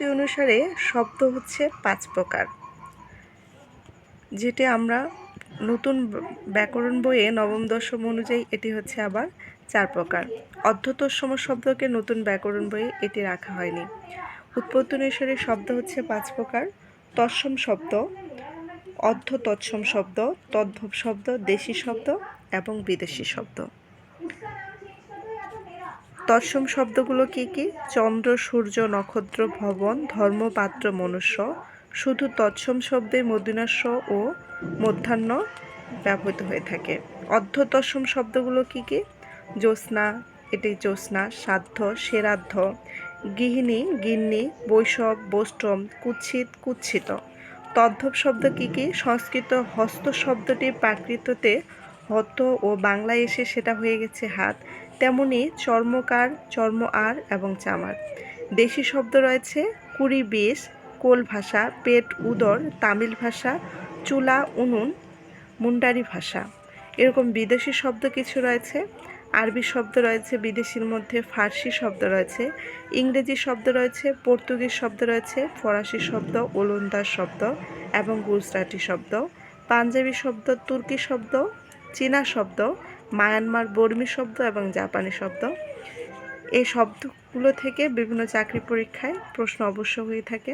অনুসারে শব্দ হচ্ছে ৫ প্রকার, যেটি আমরা নতুন ব্যাকরণ বইয়ে নবম দশম অনুযায়ী এটি হচ্ছে আবার ৪ প্রকার। অর্ধ তৎসম শব্দকে নতুন ব্যাকরণ বইয়ে এটি রাখা হয়নি। উৎপত্তি অনুসারে শব্দ হচ্ছে ৫ প্রকার: তৎসম শব্দ, অর্ধ তৎসম শব্দ, তদ্ভব শব্দ, দেশি শব্দ এবং বিদেশি শব্দ। তৎসম শব্দগুলো কি কি? চন্দ্র, সূর্য, নক্ষত্র, ভবন, ধর্ম, পাত্র, মনুষ্য। শুধু তৎসম শব্দে মূর্ধন্য ও মধ্যাহ্ন ব্যবহৃত হয়ে থাকে। অর্ধ তৎসম শব্দগুলো কি কি? জ্যোৎস্না, এটি জ্যোৎস্না, সাধ্য, সেরাধ্য, গৃহিণী, গিন্নি, বৈষ্ণব, বৈষ্ণব, কুৎসিত, কুৎসিত। তদ্ভব শব্দ কি কি? সংস্কৃত হস্ত শব্দটি প্রাকৃততে হত ও বাংলায় এসে সেটা হয়ে গেছে হাত, তেমনি চর্মকার, চর্ম আর এবং চামার। দেশি শব্দ রয়েছে কুড়ি, ২০, কোল ভাষা, পেট, উদর, তামিল ভাষা, চুলা, উনুন, মুন্ডারি ভাষা। এরকম বিদেশি শব্দ কিছু রয়েছে। আরবি শব্দ রয়েছে বিদেশির মধ্যে, ফার্সি শব্দ রয়েছে, ইংরেজি শব্দ রয়েছে, পর্তুগিজ শব্দ রয়েছে, ফরাসি শব্দ, ওলন্দাজ শব্দ এবং গুজরাটি শব্দ, পাঞ্জাবি শব্দ, তুর্কি শব্দ, চীনা শব্দ, মায়ানমার বর্মী শব্দ এবং জাপানি শব্দ। এই শব্দগুলো থেকে বিভিন্ন চাকরি পরীক্ষায় প্রশ্ন অবশ্য হয়ে থাকে।